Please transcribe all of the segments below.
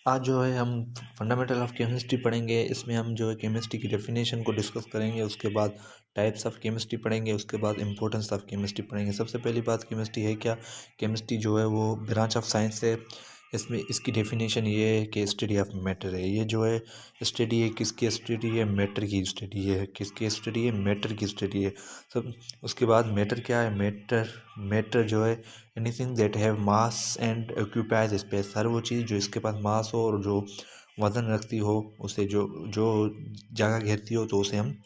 आज जो है हम फंडामेंटल ऑफ केमिस्ट्री पढ़ेंगे। इसमें हम जो है केमिस्ट्री की डेफिनेशन को डिस्कस करेंगे, उसके बाद टाइप्स ऑफ केमिस्ट्री पढ़ेंगे, उसके बाद इंपॉर्टेंस ऑफ केमिस्ट्री पढ़ेंगे। सबसे पहली बात, केमिस्ट्री है क्या। केमिस्ट्री जो है वो ब्रांच ऑफ साइंस है। इसमें इसकी डेफिनेशन ये है कि स्टडी ऑफ मैटर है। ये जो है स्टडी है, किसकी स्टडी है, मैटर की स्टडी है। किसकी स्टडी है, मैटर की स्टडी है सब। उसके बाद मैटर क्या है, मैटर जो है anything that have mass and occupies space. हर वो चीज़ जो इसके पास मास हो और जो वजन रखती हो, उसे जो जो जगह घेरती हो, तो उसे हम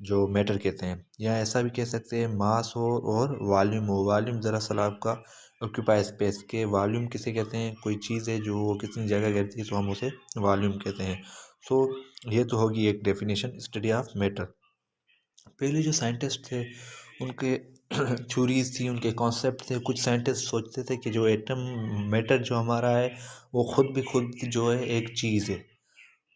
जो मैटर कहते हैं। या ऐसा भी कह सकते हैं, मास हो और वॉल्यूम हो। वॉल्यूम दरअसल आपका ऑक्यूपाई स्पेस के वॉल्यूम किसे कहते हैं, कोई चीज़ है जो कितनी जगह घेरती है तो हम उसे वॉल्यूम कहते हैं। सो ये तो होगी एक डेफिनेशन स्टडी ऑफ मैटर। पहले जो साइंटिस्ट थे उनके थ्योरीज थी, उनके कॉन्सेप्ट थे। कुछ साइंटिस्ट सोचते थे कि जो एटम मैटर जो हमारा है वो खुद जो है एक चीज़ है,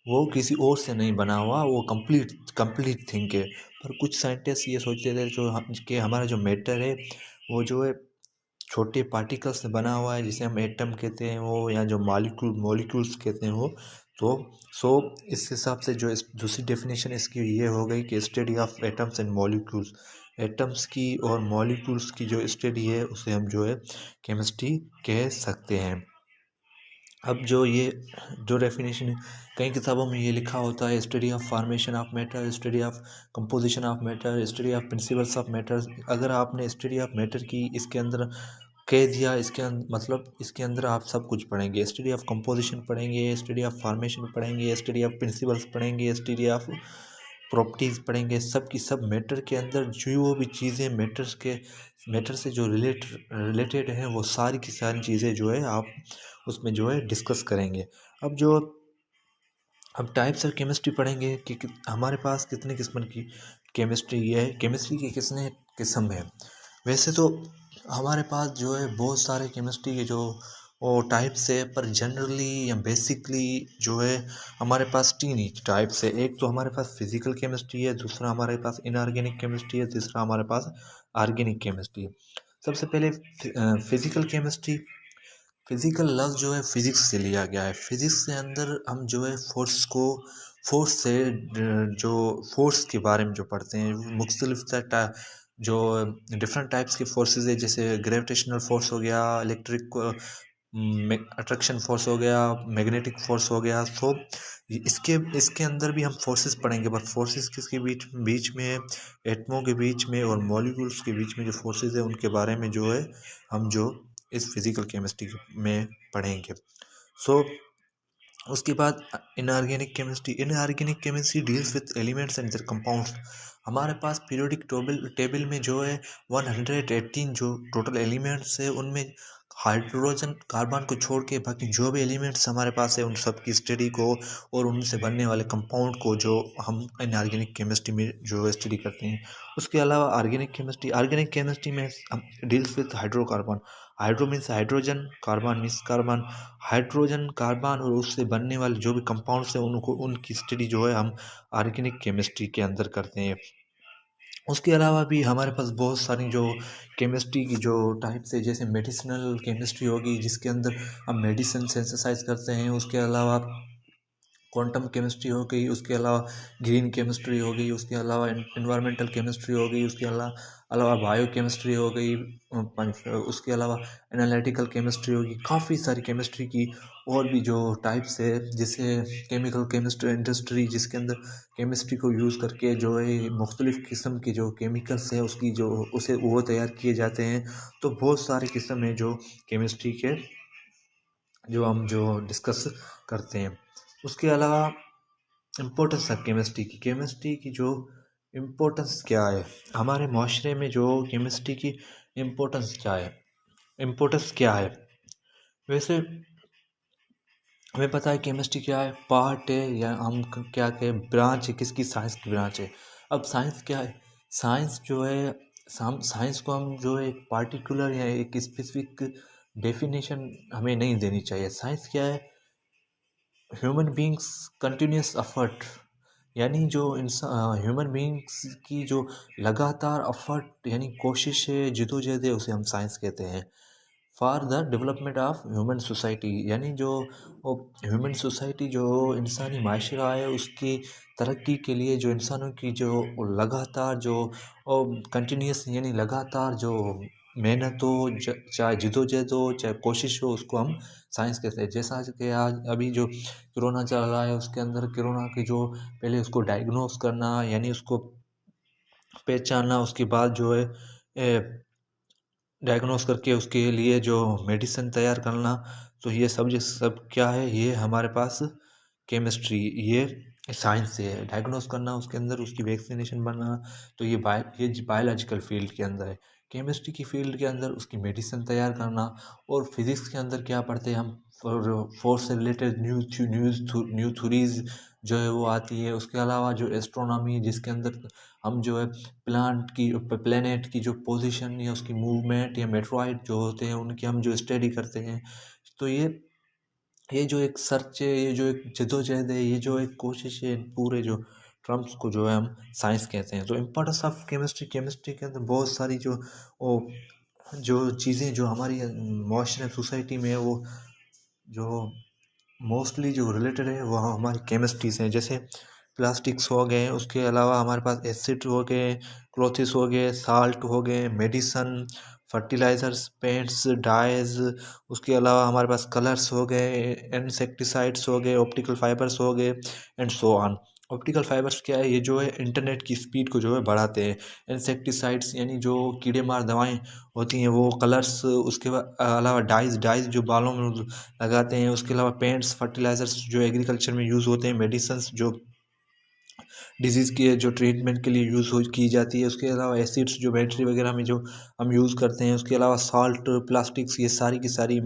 वो किसी और से नहीं बना हुआ, वो कंप्लीट थिंग है। पर कुछ साइंटिस्ट ये सोचते थे कि हमारा जो मैटर है वो जो है छोटे पार्टिकल्स से बना हुआ है, जिसे हम एटम कहते हैं वो, या जो मॉलिक्यूल्स कहते हैं वो। तो सो इस हिसाब से जो इस दूसरी डेफिनेशन इसकी ये हो गई कि study of atoms and molecules. Atoms की और मॉलिक्यूल्स की जो स्टडी है उसे हम जो है केमिस्ट्री कह सकते हैं। अब जो डेफिनेशन कई किताबों में ये लिखा होता है, study of formation of matter, study of composition of matter, study of principles of matter. अगर आपने स्टडी ऑफ मैटर की इसके अंदर कह दिया, मतलब इसके अंदर आप सब कुछ पढ़ेंगे। स्टडी ऑफ कंपोजिशन पढ़ेंगे, स्टडी ऑफ फॉर्मेशन पढ़ेंगे, स्टडी ऑफ प्रिंसिपल्स पढ़ेंगे, स्टडी ऑफ प्रॉपर्टीज़ पढ़ेंगे। सब की सब मैटर के अंदर जो भी चीज़ें मैटर से जो रिलेटेड हैं, वो सारी की सारी चीज़ें जो है आप उसमें जो है डिस्कस करेंगे। अब जो हम टाइप्स ऑफ केमिस्ट्री पढ़ेंगे कि हमारे पास कितने किस्म की केमिस्ट्री है, केमिस्ट्री की कितने किस्म है। वैसे तो हमारे पास जो है बहुत सारे केमिस्ट्री के जो वो टाइप्स है, पर जनरली या बेसिकली जो है हमारे पास तीन ही टाइप्स है। एक तो हमारे पास फिजिकल केमिस्ट्री है, दूसरा हमारे पास इनऑर्गेनिक केमिस्ट्री है, तीसरा हमारे पास ऑर्गेनिक केमिस्ट्री है। सबसे पहले फिजिकल केमिस्ट्री। फिजिकल लफ्ज़ जो है फिज़िक्स से लिया गया है। फिज़िक्स के अंदर हम जो है फोर्स के बारे में जो पढ़ते हैं, मुख्तलिफ जो डिफरेंट टाइप्स के फोर्सेस है, जैसे ग्रेविटेशनल फोर्स हो गया, इलेक्ट्रिक अट्रैक्शन फोर्स हो गया, मैग्नेटिक फोर्स हो गया। सो इसके इसके अंदर भी हम फोर्सेस पढ़ेंगे, पर फोर्सेस किसके बीच बीच में है, एटमों के बीच में और मॉलिक्यूल्स के बीच में जो फोर्सेस है उनके बारे में जो है हम जो इस फिज़िकल केमिस्ट्री में पढ़ेंगे। सो उसके बाद inorganic chemistry deals with elements and there compounds. हमारे पास पीरियोडिक टेबल में जो है 118 जो टोटल एलिमेंट्स है, उनमें हाइड्रोजन कार्बन को छोड़ के बाकी जो भी एलिमेंट्स हमारे पास है उन सब की स्टडी को और उनसे बनने वाले कंपाउंड को जो हम इनऑर्गेनिक केमिस्ट्री में जो स्टडी करते हैं। उसके अलावा ऑर्गेनिक केमिस्ट्री में हम deals with hydrocarbon. Hydro means hydrogen, carbon means carbon. Hydrogen carbon और उससे बनने वाले जो भी कंपाउंड्स हैं उनको उनकी स्टडी जो है हम ऑर्गेनिक केमिस्ट्री के अंदर करते हैं। उसके अलावा भी हमारे पास बहुत सारी जो केमिस्ट्री की जो टाइप्स है, जैसे मेडिसिनल केमिस्ट्री होगी जिसके अंदर हम मेडिसिन सिंथेसाइज करते हैं। उसके अलावा क्वांटम केमिस्ट्री हो गई, उसके अलावा ग्रीन केमिस्ट्री हो गई, उसके अलावा इन्वायरमेंटल केमिस्ट्री हो गई, उसके अलावा बायो केमिस्ट्री हो गई, उसके अलावा एनालिटिकल केमिस्ट्री होगी। काफ़ी सारी केमिस्ट्री की और भी जो टाइप्स है, जैसे केमिकल केमिस्ट्री इंडस्ट्री, जिसके अंदर केमिस्ट्री को यूज़ करके जो है मुख्तलिफ़ किस्म की जो केमिकल्स है उसकी जो उसे वो तैयार किए जाते हैं। तो बहुत सारे किस्म है जो केमिस्ट्री के जो हम जो डिस्कस करते हैं। उसके अलावा इम्पोर्टेंस ऑफ केमिस्ट्री की जो इम्पोर्टेंस क्या है हमारे माशरे में, जो केमिस्ट्री की इम्पोर्टेंस क्या है। वैसे हमें पता है केमिस्ट्री क्या है, पार्ट है, या हम क्या कहें, ब्रांच है, किसकी, साइंस की ब्रांच है। अब साइंस क्या है, साइंस जो है साइंस को हम जो है एक पार्टिकुलर या एक स्पेसिफिक डेफिनेशन हमें नहीं देनी चाहिए। साइंस क्या है, ह्यूमन बींग्स कंटिन्यूस एफर्ट, यानी जो इंसान ह्यूमन बींग्स की जो लगातार एफर्ट यानी कोशिश है, जिदोजहद है, उसे हम साइंस कहते हैं। For the development of human society, यानी जो ह्यूमन सोसाइटी जो इंसानी माशरा है उसकी तरक्की के लिए जो इंसानों की जो लगातार जो कंटिन्यूस यानी लगातार जो मेहनत हो, चाहे जिदोजहद हो, चाहे कोशिश हो, उसको हम साइंस कहते हैं। जैसा कि आज अभी जो कोरोना चल रहा है उसके अंदर कोरोना की जो पहले उसको डायग्नोस करना यानी उसको पहचानना, उसके बाद जो है डायग्नोस करके उसके लिए जो मेडिसिन तैयार करना, तो ये सब क्या है, ये हमारे पास केमिस्ट्री, ये साइंस से है। डायग्नोस करना, उसके अंदर उसकी वैक्सीनेशन बनाना, तो ये बायोलॉजिकल फील्ड के अंदर है। केमिस्ट्री की फील्ड के अंदर उसकी मेडिसिन तैयार करना, और फिजिक्स के अंदर क्या पढ़ते हैं हम, फोर्स से रिलेटेड न्यू थ्योरीज जो है वो आती है। उसके अलावा जो एस्ट्रोनॉमी, जिसके अंदर हम जो है प्लेनेट की जो पोजीशन या उसकी मूवमेंट या मेट्रॉइड जो होते हैं उनकी हम जो स्टडी करते हैं। तो ये जो एक सर्च है, ये जो एक जद्दोजहद है, ये जो एक कोशिश है, पूरे जो टर्म्स को जो है हम साइंस कहते हैं। तो इम्पोर्टेंस ऑफ केमिस्ट्री के अंदर बहुत सारी वो जो चीज़ें जो हमारी मॉइस्चर सोसाइटी में है, वो जो मोस्टली जो रिलेटेड है वो हमारी केमिस्ट्री से हैं। जैसे प्लास्टिक्स हो गए, उसके अलावा हमारे पास एसिड हो गए, क्लोथिस हो गए, साल्ट हो गए, मेडिसन, फर्टिलाइजर्स, पेंट्स, डाइज, उसके अलावा हमारे पास कलर्स हो गए, इंसेक्टिसाइड्स हो गए, ऑप्टिकल फाइबर्स हो गए, and so on. Optical fibres क्या है, ये जो है इंटरनेट की स्पीड को जो है बढ़ाते हैं। इंसेक्टिसाइड्स यानी जो कीड़े मार दवाएं होती हैं वो, कलर्स, उसके अलावा डाइज जो बालों में लगाते हैं, उसके अलावा पेंट्स, फर्टिलाइजर्स जो एग्रीकल्चर में यूज़ होते हैं, मेडिसन्स जो डिजीज़ के जो ट्रीटमेंट के लिए यूज़ हो की जाती है, उसके अलावा एसिड्स जो बैटरी वगैरह में जो हम यूज़ करते हैं, उसके अलावा साल्ट, प्लास्टिक्स, ये सारी की सारी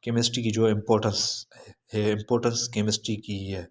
केमिस्ट्री की जो इम्पोर्टेंस है, इम्पोर्टेंस केमिस्ट्री की ही है।